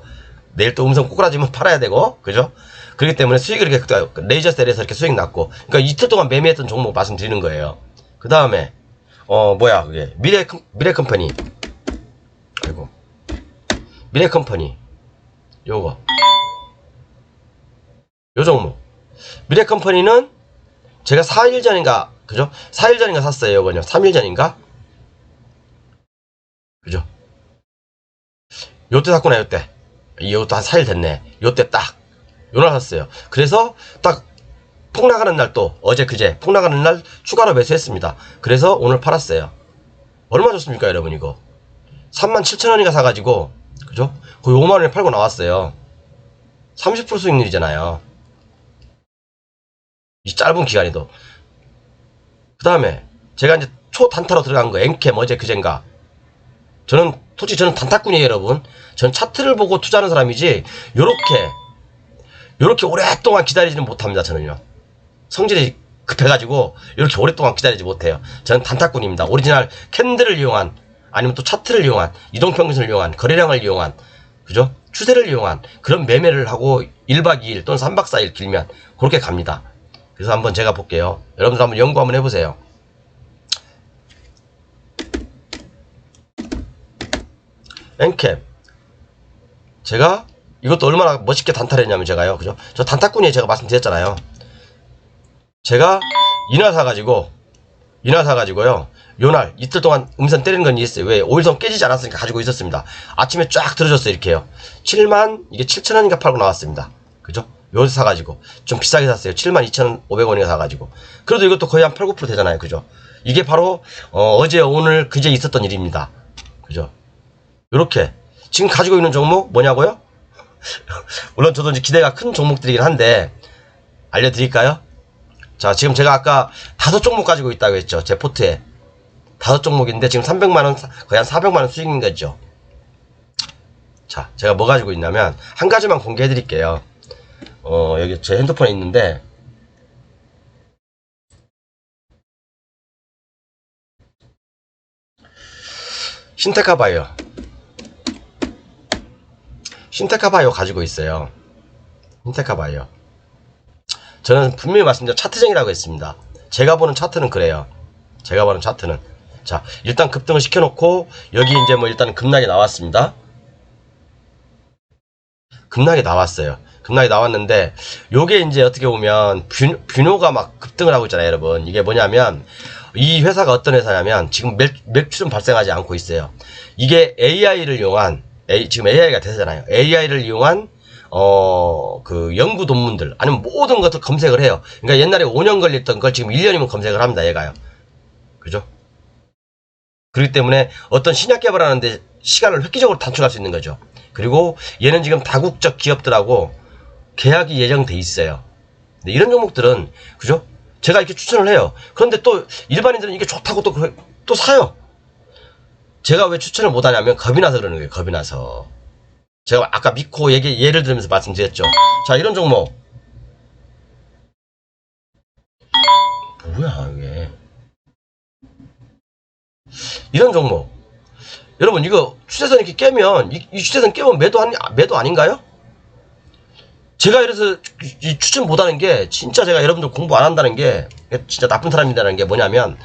내일 또 음성 꼬꾸라지면 팔아야 되고, 그죠? 그렇기 때문에 수익을 이렇게, 레이저 셀에서 이렇게 수익 났고, 그러니까 이틀 동안 매매했던 종목 말씀드리는 거예요. 그 다음에, 뭐야, 그게. 미래 컴퍼니. 아이고. 미래 컴퍼니. 요거. 요 종목. 미래 컴퍼니는 제가 4일 전인가, 그죠? 4일 전인가 샀어요, 요거는요. 3일 전인가? 그죠? 요때 샀구나, 요때. 이것도 한 4일 됐네. 요때 딱. 요날 샀어요. 그래서 딱 폭락하는 날 또, 어제 그제, 폭락하는 날 추가로 매수했습니다. 그래서 오늘 팔았어요. 얼마 줬습니까, 여러분, 이거? 37,000원인가 사가지고, 그죠? 거의 5만원에 팔고 나왔어요. 30% 수익률이잖아요. 이 짧은 기간에도. 그 다음에, 제가 이제 초단타로 들어간 거, 엔캠 어제 그젠가. 솔직히 저는 단타꾼이에요, 여러분. 저는 차트를 보고 투자하는 사람이지, 요렇게 오랫동안 기다리지는 못합니다, 저는요. 성질이 급해가지고, 이렇게 오랫동안 기다리지 못해요. 저는 단타꾼입니다. 오리지널 캔들을 이용한, 아니면 또 차트를 이용한, 이동평균선을 이용한, 거래량을 이용한, 그죠? 추세를 이용한 그런 매매를 하고 1박 2일 또는 3박 4일 길면 그렇게 갑니다. 그래서 한번 제가 볼게요. 여러분들 한번 연구 한번 해보세요. 엔캡. 제가 이것도 얼마나 멋있게 단타를 했냐면 제가요. 그죠? 저 단타꾼이에요. 제가 말씀드렸잖아요. 제가 이날 사가지고요. 요날 이틀 동안 음선 때리는 건 이해했어요. 왜? 5일선 깨지지 않았으니까 가지고 있었습니다. 아침에 쫙 들어줬어요. 이렇게요. 72,000원인가 팔고 나왔습니다. 그죠? 요새 사가지고 좀 비싸게 샀어요. 72,500원인가 사가지고. 그래도 이것도 거의 한 8, 9% 되잖아요. 그죠? 이게 바로 어제 오늘 그제 있었던 일입니다. 그죠? 요렇게 지금 가지고 있는 종목 뭐냐고요? 물론 저도 이제 기대가 큰 종목들이긴 한데 알려드릴까요? 자, 지금 제가 아까 5종목 가지고 있다고 했죠. 제 포트에 5종목인데 지금 300만원, 거의 한 400만원 수익인 거죠. 자, 제가 뭐 가지고 있냐면 한 가지만 공개해 드릴게요. 여기 제 핸드폰에 있는데 신테카바이오 가지고 있어요. 신테카바이오. 저는 분명히 말씀드려 차트쟁이라고 했습니다. 제가 보는 차트는 그래요. 제가 보는 차트는. 자, 일단 급등을 시켜놓고 여기 이제 뭐 일단 급락이 나왔습니다. 급락이 나왔어요. 급락이 나왔는데 요게 이제 어떻게 보면 뷰노가 막 급등을 하고 있잖아요, 여러분. 이게 뭐냐면 이 회사가 어떤 회사냐면 지금 매출은 발생하지 않고 있어요. 이게 AI를 이용한 지금 AI가 대세잖아요. AI를 이용한 그 연구 논문들 아니면 모든 것들 검색을 해요. 그러니까 옛날에 5년 걸렸던 걸 지금 1년이면 검색을 합니다, 얘가요. 그죠? 그렇기 때문에 어떤 신약 개발하는데 시간을 획기적으로 단축할 수 있는 거죠. 그리고 얘는 지금 다국적 기업들하고 계약이 예정돼 있어요. 근데 이런 종목들은 그죠? 제가 이렇게 추천을 해요. 그런데 또 일반인들은 이게 좋다고 또 사요. 제가 왜 추천을 못하냐면 겁이 나서 그러는 거예요. 겁이 나서. 제가 아까 믿고 예를 들면서 말씀드렸죠. 자, 이런 종목. 뭐야 이게. 이런 종목. 여러분 이거 추세선 이렇게 깨면 이 추세선 깨면 매도 아닌가요? 제가 이래서 이 추천 못하는 게 진짜 제가 여러분들 공부 안 한다는 게 진짜 나쁜 사람이라는 게 뭐냐면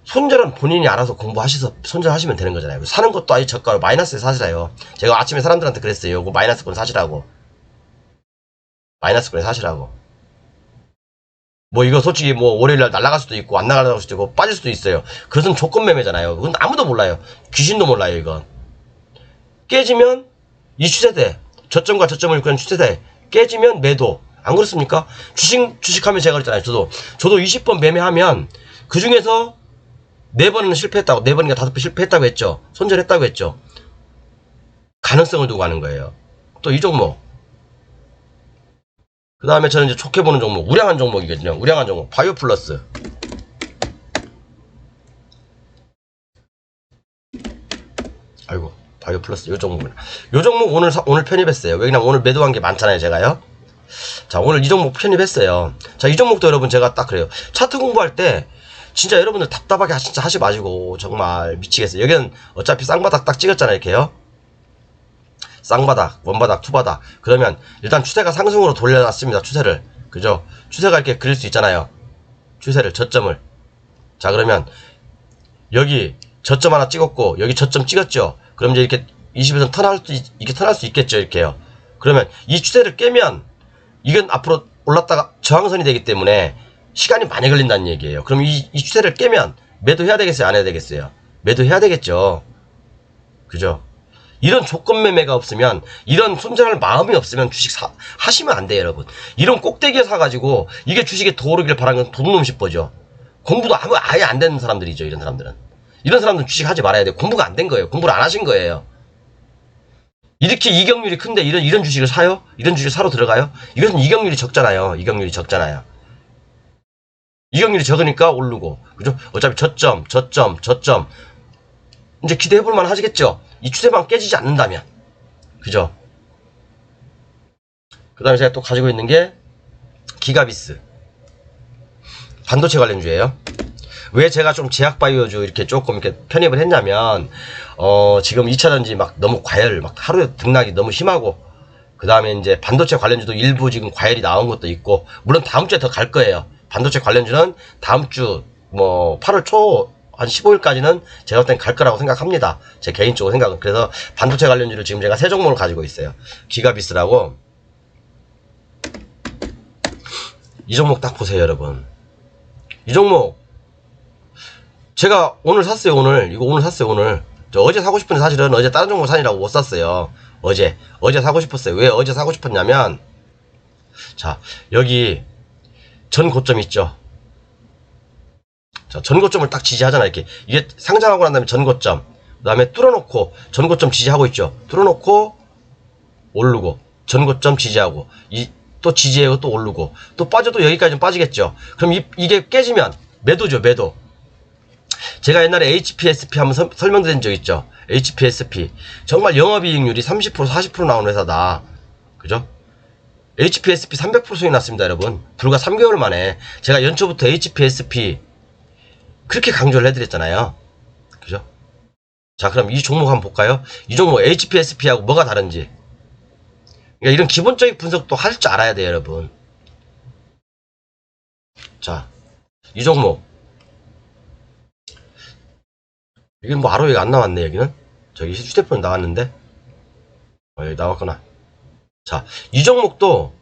손절은 본인이 알아서 공부하셔서 손절하시면 되는 거잖아요. 사는 것도 아주 저가로 마이너스에 사시라요. 제가 아침에 사람들한테 그랬어요. 이거 마이너스권 사시라고. 마이너스권에 사시라고. 뭐 이거 솔직히 뭐 월요일날 날아갈 수도 있고 안 나갈 수도 있고 빠질 수도 있어요. 그것은 조건 매매잖아요. 그건 아무도 몰라요. 귀신도 몰라요. 이건 깨지면 이 추세대 저점과 저점을 이끄는 추세대 깨지면 매도. 안 그렇습니까? 주식하면 제가 그랬잖아요. 저도 20번 매매하면 그 중에서 4번은 실패했다고, 4번인가 5번 실패했다고 했죠. 손절했다고 했죠. 가능성을 두고 가는 거예요. 또 이 종목. 그 다음에 저는 이제 좋게 보는 종목, 우량한 종목이거든요. 우량한 종목, 바이오 플러스. 아이고, 바이오 플러스, 요 종목은. 요 종목 오늘 편입했어요. 왜냐면 오늘 매도한 게 많잖아요, 제가요. 자, 오늘 이 종목 편입했어요. 자, 이 종목도 여러분 제가 딱 그래요. 차트 공부할 때, 진짜 여러분들 답답하게 진짜 하지 마시고 정말 미치겠어요. 여기는 어차피 쌍바닥 딱 찍었잖아요. 이렇게요. 쌍바닥, 원바닥, 투바닥. 그러면 일단 추세가 상승으로 돌려놨습니다. 추세를. 그죠? 추세가 이렇게 그릴 수 있잖아요. 추세를, 저점을. 자, 그러면 여기 저점 하나 찍었고 여기 저점 찍었죠. 그럼 이제 이렇게 20에서 이렇게 턴할 수 있겠죠. 이렇게요. 그러면 이 추세를 깨면 이건 앞으로 올랐다가 저항선이 되기 때문에 시간이 많이 걸린다는 얘기예요. 그럼 이 추세를 깨면 매도해야 되겠어요? 안 해야 되겠어요? 매도해야 되겠죠. 그죠? 이런 조건 매매가 없으면, 이런 손절할 마음이 없으면 주식 하시면 안 돼요, 여러분. 이런 꼭대기에 사가지고 이게 주식에 더 오르길 바라는 건 도둑놈 싶어죠. 공부도 아예 안 되는 사람들이죠, 이런 사람들은. 이런 사람들은 주식 하지 말아야 돼요. 공부가 안 된 거예요. 공부를 안 하신 거예요. 이렇게 이격률이 큰데 이런 주식을 사요? 이런 주식 사러 들어가요? 이것은 이격률이 적잖아요. 이격률이 적잖아요. 이격률이 적으니까 오르고, 그죠? 어차피 저점. 이제 기대해볼만 하시겠죠? 이 추세만 깨지지 않는다면. 그죠? 그 다음에 제가 또 가지고 있는 게, 기가비스. 반도체 관련주예요. 왜 제가 좀 제약바이오주 이렇게 조금 이렇게 편입을 했냐면, 지금 2차전지 막 너무 과열, 막 하루에 등락이 너무 심하고, 그 다음에 이제 반도체 관련주도 일부 지금 과열이 나온 것도 있고, 물론 다음 주에 더 갈 거예요. 반도체 관련주는 다음 주, 8월 초, 한 15일까지는 제가 볼 땐 갈 거라고 생각합니다. 제 개인적으로 생각은. 그래서 반도체 관련주를 지금 제가 3종목을 가지고 있어요. 기가비스라고. 이 종목 딱 보세요, 여러분. 이 종목. 제가 오늘 샀어요, 오늘. 이거 오늘 샀어요, 오늘. 저 어제 사고 싶은데 사실은 어제 다른 종목 사느라고 못 샀어요. 어제 사고 싶었어요. 왜 어제 사고 싶었냐면, 자, 여기 전 고점 있죠. 자, 전고점을 딱 지지하잖아, 이렇게. 이게 상장하고 난 다음에 전고점. 그 다음에 뚫어놓고, 전고점 지지하고 있죠. 뚫어놓고, 오르고, 전고점 지지하고, 또 지지하고 또 오르고, 또 빠져도 여기까지는 빠지겠죠. 그럼 이게 깨지면, 매도죠, 매도. 제가 옛날에 HPSP 한번 설명드린 적 있죠. HPSP. 정말 영업이익률이 30%, 40% 나오는 회사다. 그죠? HPSP 300% 수익 났습니다, 여러분. 불과 3개월 만에. 제가 연초부터 HPSP 그렇게 강조를 해드렸잖아요. 그죠? 자, 그럼 이 종목 한번 볼까요? 이 종목 HPSP하고 뭐가 다른지. 그러니까 이런 기본적인 분석도 할 줄 알아야 돼요, 여러분. 자, 이 종목. 여기는 뭐 ROE가 안 나왔네, 여기는. 저기 휴대폰이 나왔는데. 여기 나왔구나. 자, 이 종목도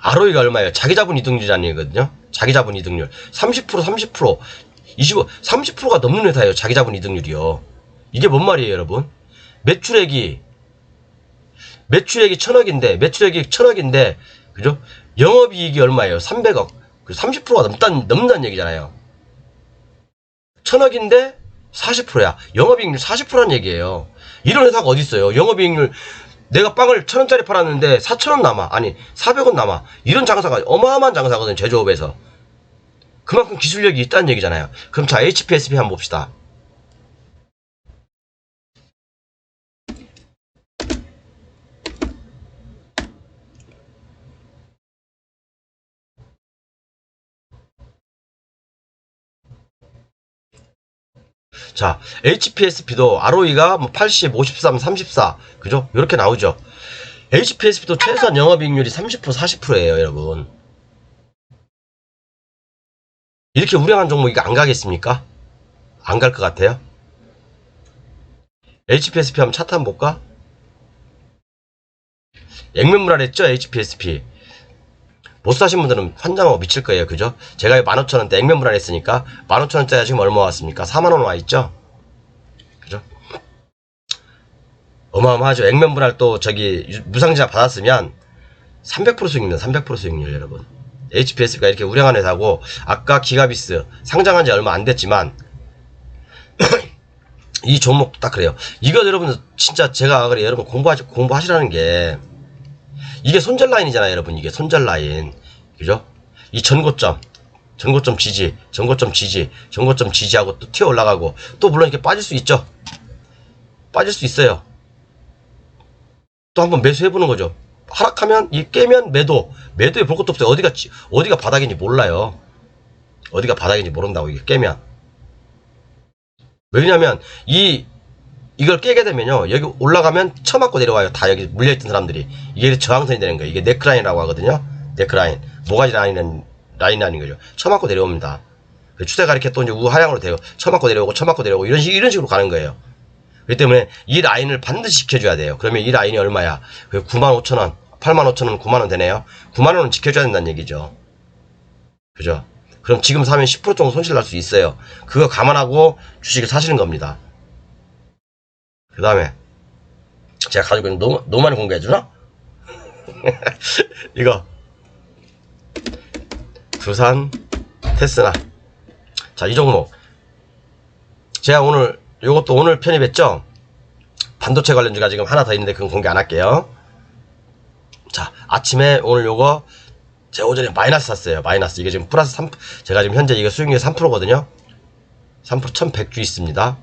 ROE가 얼마예요? 자기자본 이득률이라는 얘기거든요. 자기자본 이득률 30%, 30%, 30%가 넘는 회사예요. 자기자본 이득률이요. 이게 뭔 말이에요, 여러분? 매출액이 1000억인데, 그죠? 영업이익이 얼마예요? 300억. 30%가 넘는다는 얘기잖아요. 1000억인데 40%야. 영업이익률 40%라는 얘기예요. 이런 회사가 어디 있어요? 영업이익률, 내가 빵을 1000원짜리 팔았는데 4000원 남아. 아니 400원 남아. 이런 장사가 어마어마한 장사거든요. 제조업에서. 그만큼 기술력이 있다는 얘기잖아요. 그럼 자, HPSP 한번 봅시다. 자, HPSP도 ROE가 뭐 80, 53, 34. 그죠? 이렇게 나오죠. HPSP도 최소한 영업이익률이 30%, 40%예요, 여러분. 이렇게 우량한 종목 이거 안 가겠습니까? 안 갈 것 같아요? HPSP 한번 차트 한번 볼까? 액면물할 했죠, HPSP. 못 사신 분들은 환장하고 미칠 거예요, 그죠? 제가 15,000원대 액면물할 했으니까 15,000원짜리 지금 얼마 왔습니까? 4만원 와 있죠? 그죠? 어마어마하죠. 액면물할 또 저기 무상지자 받았으면 300% 수익입니다. 300% 수익률, 여러분. HPS가 이렇게 우량한 회사고, 아까 기가비스 상장한 지 얼마 안 됐지만 이 종목 딱 그래요. 이거 여러분 진짜 제가 그래, 여러분 공부하시라는 게, 이게 손절 라인이잖아요, 여러분. 이게 손절 라인. 그죠? 이 전고점 지지, 전고점 지지하고 또 튀어 올라가고, 또 물론 이렇게 빠질 수 있죠. 빠질 수 있어요. 또 한번 매수해보는 거죠. 하락하면, 이 깨면 매도에 볼 것도 없어요. 어디가 바닥인지 몰라요. 어디가 바닥인지 모른다고, 이게 깨면. 왜냐면 이걸 깨게 되면요, 여기 올라가면 쳐맞고 내려와요. 다 여기 물려있던 사람들이. 이게 저항선이 되는 거예요. 이게 네크라인이라고 하거든요. 네크라인. 모가지 라인 아닌 거죠. 쳐맞고 내려옵니다. 추세가 이렇게 또 이제 우하향으로 돼요. 쳐맞고 내려오고 쳐맞고 내려오고 이런 식으로 가는 거예요. 그렇기 때문에 이 라인을 반드시 지켜줘야 돼요. 그러면 이 라인이 얼마야? 95,000원, 85,000원, 9만원 되네요. 9만원은 지켜줘야 된다는 얘기죠. 그죠? 그럼 지금 사면 10% 정도 손실 날 수 있어요. 그거 감안하고 주식을 사시는 겁니다. 그 다음에 제가 가지고 있는 너무 많이 공개해주나? 이거 두산 테스나. 자, 이 종목 제가 요것도 오늘 편입했죠. 반도체 관련주가 지금 하나 더 있는데 그건 공개 안 할게요. 자, 아침에 오늘 요거 제가 오전에 마이너스 샀어요. 마이너스. 이게 지금 플러스 3, 제가 지금 현재 이거 수익률 3%거든요 3% 1100주 있습니다.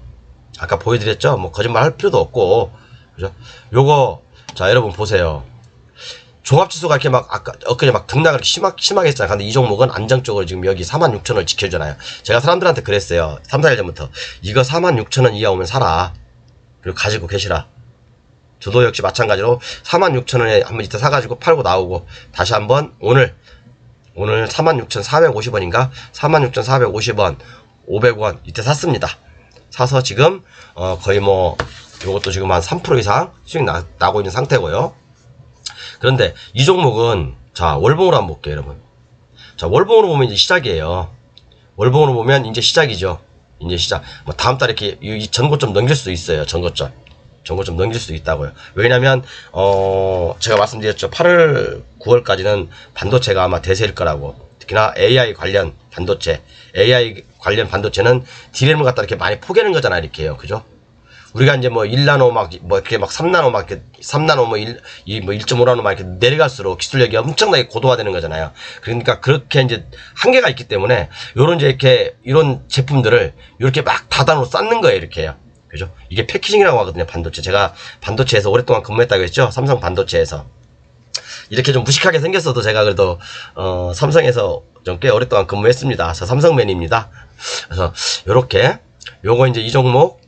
아까 보여드렸죠. 뭐 거짓말 할 필요도 없고, 그죠? 요거 자, 여러분 보세요. 종합지수가 이렇게 막 아까 엊그제 막 등락을 심하게 했잖아요. 근데 이 종목은 안정적으로 지금 여기 46,000원을 지켜주잖아요. 제가 사람들한테 그랬어요. 3, 4일 전부터 이거 46,000원 이하 오면 사라. 그리고 가지고 계시라. 저도 역시 마찬가지로 46,000원에 한번 이따 사가지고 팔고 나오고 다시 한번 오늘 46,450원인가 46,450원 500원 이때 샀습니다. 사서 지금 거의 뭐 요것도 지금 한 3% 이상 수익 나고 있는 상태고요. 그런데 이 종목은 자, 월봉으로 한번 볼게요, 여러분. 자, 월봉으로 보면 이제 시작이에요. 월봉으로 보면 이제 시작이죠. 이제 시작. 뭐 다음 달에 이렇게 이 전고점 넘길 수도 있어요. 전고점 넘길 수도 있다고요. 왜냐면 제가 말씀드렸죠. 8월 9월까지는 반도체가 아마 대세일 거라고. 특히나 AI 관련 반도체는 디램을 갖다 이렇게 많이 포개는 거잖아요. 이렇게요. 그죠? 우리가 이제 뭐 1나노 이렇게 3나노 3나노 1.5나노 이렇게 내려갈수록 기술력이 엄청나게 고도화되는 거잖아요. 그러니까 그렇게 이제 한계가 있기 때문에 요런 이제 이렇게 이런 제품들을 이렇게 막 다단으로 쌓는 거예요. 이렇게요. 그죠? 이게 패키징이라고 하거든요. 반도체. 제가 반도체에서 오랫동안 근무했다고 했죠. 삼성 반도체에서. 이렇게 좀 무식하게 생겼어도 제가 그래도 삼성에서 좀 꽤 오랫동안 근무했습니다. 저 삼성맨입니다. 그래서 요렇게 요거 이제 이 종목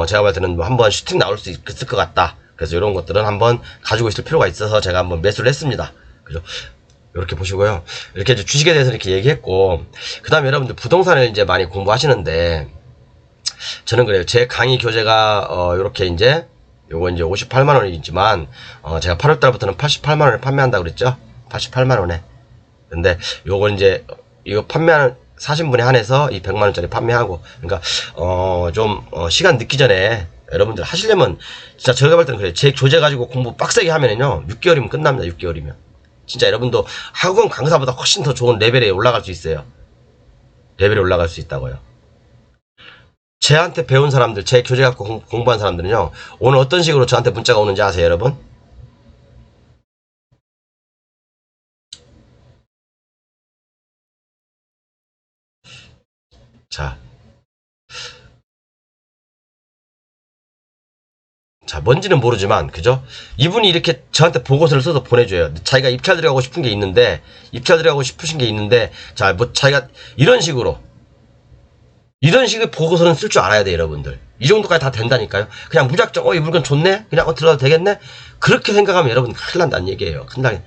제가 봤을 때는 뭐 한번 슈팅 나올 수 있을 것 같다. 그래서 이런 것들은 한번 가지고 있을 필요가 있어서 제가 한번 매수를 했습니다. 그죠? 이렇게 보시고요. 이렇게 이제 주식에 대해서 이렇게 얘기했고, 그 다음에 여러분들 부동산을 이제 많이 공부하시는데, 저는 그래요. 제 강의 교재가 이렇게 이제 요거 이제 58만원이지만 제가 8월달부터는 88만원에 판매한다고 그랬죠. 88만원에. 근데 요거 이제 이거 사신 분에 한해서 이 100만원짜리 판매하고, 그러니까 좀 시간 늦기 전에 여러분들 하시려면 진짜 제가 볼 때는 그래요. 제 교재 가지고 공부 빡세게 하면은요 6개월이면 끝납니다. 6개월이면 진짜 여러분도 학원 강사보다 훨씬 더 좋은 레벨에 올라갈 수 있어요. 레벨에 올라갈 수 있다고요. 제한테 배운 사람들, 제 교재 갖고 공부한 사람들은요, 오늘 어떤 식으로 저한테 문자가 오는지 아세요, 여러분? 자, 뭔지는 모르지만, 그죠? 이분이 이렇게 저한테 보고서를 써서 보내줘요. 자기가 입찰 들어가고 싶은 게 있는데, 자, 뭐, 자기가 이런 식으로 보고서는 쓸 줄 알아야 돼요, 여러분들. 이 정도까지 다 된다니까요. 그냥 무작정, 이 물건 좋네? 그냥 들어가도 되겠네? 그렇게 생각하면 여러분 큰일 난다는 얘기예요. 큰일 나게.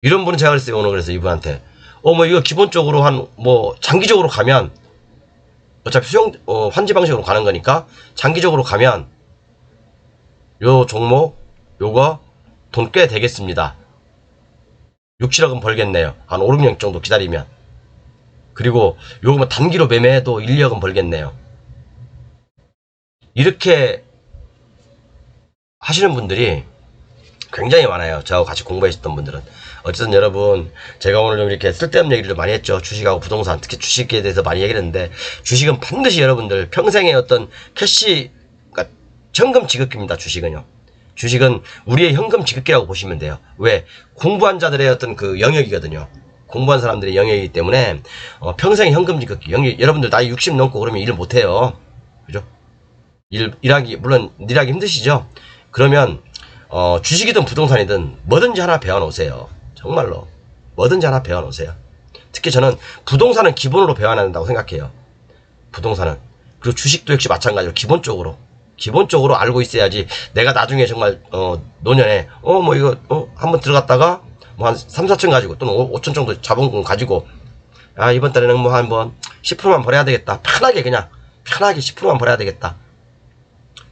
이런 분은 제가 그랬어요, 오늘 그래서 이분한테. 뭐, 이거 기본적으로 장기적으로 가면, 어차피 환지 방식으로 가는 거니까, 장기적으로 가면, 요 종목, 요거, 돈 꽤 되겠습니다. 6, 7억은 벌겠네요. 한 5, 6년 정도 기다리면. 그리고 요거 뭐 단기로 매매해도 1, 2억은 벌겠네요. 이렇게 하시는 분들이 굉장히 많아요. 저하고 같이 공부하셨던 분들은. 어쨌든 여러분, 제가 오늘 좀 이렇게 쓸데없는 얘기를 좀 많이 했죠. 주식하고 부동산, 특히 주식에 대해서 많이 얘기를 했는데, 주식은 반드시 여러분들 평생의 어떤 캐시, 그러니까 현금 지급기입니다. 주식은요. 주식은 우리의 현금 지급기라고 보시면 돼요. 왜? 공부한 자들의 어떤 그 영역이거든요. 공부한 사람들의 영역이기 때문에 평생 현금 지급기. 여러분들 나이 60 넘고 그러면 일을 못해요. 그죠? 물론 일하기 힘드시죠? 그러면 주식이든 부동산이든 뭐든지 하나 배워놓으세요. 정말로 뭐든지 하나 배워놓으세요. 특히 저는 부동산은 기본으로 배워야 한다고 생각해요. 부동산은. 그리고 주식도 역시 마찬가지로 기본적으로 알고 있어야지 내가 나중에 정말 노년에 뭐 이거 한번 들어갔다가 뭐 한 3, 4천 가지고 또는 5천 정도 자본금 가지고 이번 달에는 뭐 한번 10%만 벌어야 되겠다. 편하게 10%만 벌어야 되겠다.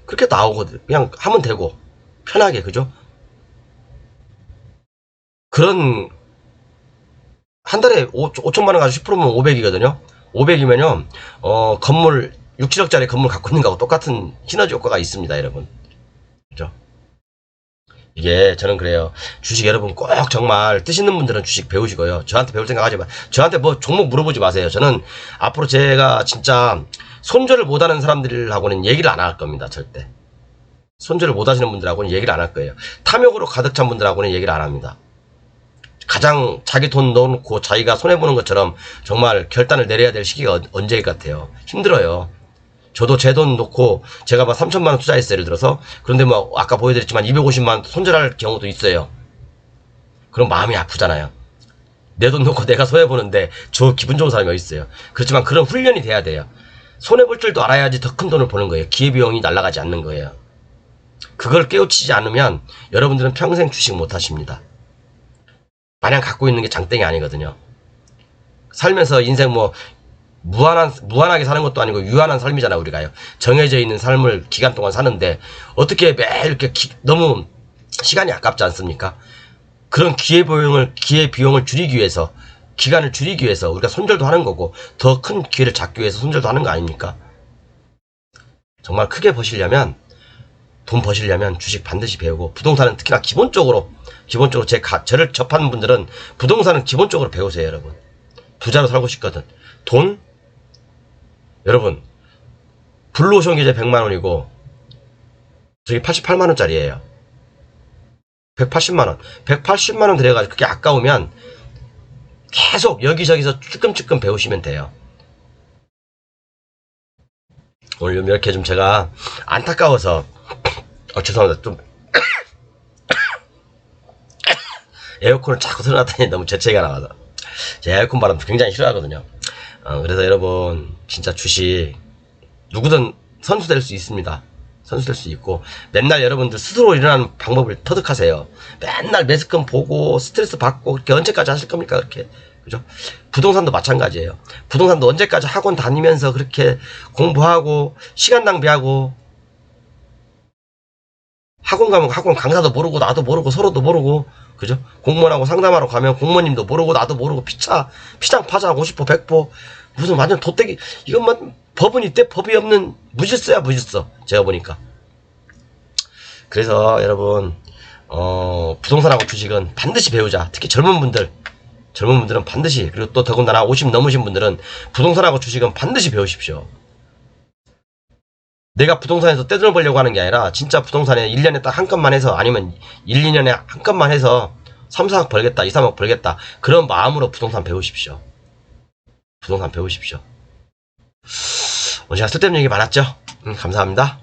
그렇게 나오거든. 그냥 하면 되고 편하게, 그죠? 그런 한 달에 5천만 원 가지고 10%면 500이거든요. 500이면요 건물 6, 7억짜리 건물 갖고 있는 거하고 똑같은 시너지 효과가 있습니다, 여러분. 그죠? 이게 저는 그래요. 주식 여러분 꼭 정말 뜻 있는 분들은 주식 배우시고요. 저한테 배울 생각 하지 마. 저한테 뭐 종목 물어보지 마세요. 저는 앞으로 제가 진짜 손절을 못하는 사람들하고는 얘기를 안 할 겁니다. 절대. 손절을 못하시는 분들하고는 얘기를 안 할 거예요. 탐욕으로 가득 찬 분들하고는 얘기를 안 합니다. 가장 자기 돈 넣어놓고 자기가 손해보는 것처럼 정말 결단을 내려야 될 시기가 언제일 것 같아요. 힘들어요. 저도 제 돈 놓고 제가 막 3천만 원 투자했어요. 예를 들어서. 그런데 뭐 아까 보여드렸지만 250만 원 손절할 경우도 있어요. 그럼 마음이 아프잖아요. 내 돈 놓고 내가 손해보는데 저 기분 좋은 사람이 어디 있어요. 그렇지만 그런 훈련이 돼야 돼요. 손해볼 줄도 알아야지 더 큰 돈을 버는 거예요. 기회비용이 날아가지 않는 거예요. 그걸 깨우치지 않으면 여러분들은 평생 주식 못 하십니다. 마냥 갖고 있는 게 장땡이 아니거든요. 살면서 인생 뭐 무한하게 사는 것도 아니고 유한한 삶이잖아, 우리가요. 정해져 있는 삶을 기간 동안 사는데 어떻게 매일 이렇게 너무 시간이 아깝지 않습니까? 그런 기회비용을 줄이기 위해서, 기간을 줄이기 위해서 우리가 손절도 하는 거고 더 큰 기회를 잡기 위해서 손절도 하는 거 아닙니까? 정말 크게 돈 버시려면 주식 반드시 배우고, 부동산은 특히나 기본적으로 저를 접하는 분들은 부동산은 기본적으로 배우세요, 여러분. 부자로 살고 싶거든. 여러분, 블루오션 계좌 100만원이고 저기 88만원짜리예요 180만원 180만원 들여가지고 그게 아까우면 계속 여기저기서 쭈끔쭈끔 배우시면 돼요. 오늘 이렇게 좀 제가 안타까워서 죄송합니다. 좀 에어컨을 자꾸 틀어놨더니 너무 재채기가 나가서 제 에어컨 바람 굉장히 싫어하거든요. 그래서 여러분 진짜 주식 누구든 선수 될 수 있습니다. 선수 될 수 있고, 맨날 여러분들 스스로 일어나는 방법을 터득하세요. 맨날 매스컴 보고 스트레스 받고 그렇게 언제까지 하실 겁니까? 그렇게, 그죠? 부동산도 마찬가지예요. 부동산도 언제까지 학원 다니면서 그렇게 공부하고 시간 낭비하고, 학원 가면 학원 강사도 모르고 나도 모르고 서로도 모르고, 그죠? 공무원하고 상담하러 가면 공무원님도 모르고 나도 모르고 피장 파장 50포 100포 무슨 완전 도떼기. 이것만 법은 있대. 법이 없는 무질서야 무질서. 제가 보니까. 그래서 여러분 부동산하고 주식은 반드시 배우자. 특히 젊은 분들은 반드시, 그리고 또 더군다나 50 넘으신 분들은 부동산하고 주식은 반드시 배우십시오. 내가 부동산에서 떼돈을 벌려고 하는 게 아니라 진짜 부동산에 1년에 딱 한 건만 해서, 아니면 1, 2년에 한 건만 해서 3, 4억 벌겠다, 2, 3억 벌겠다, 그런 마음으로 부동산 배우십시오. 부동산 배우십시오. 오늘 제가 쓸데없는 얘기 많았죠? 감사합니다.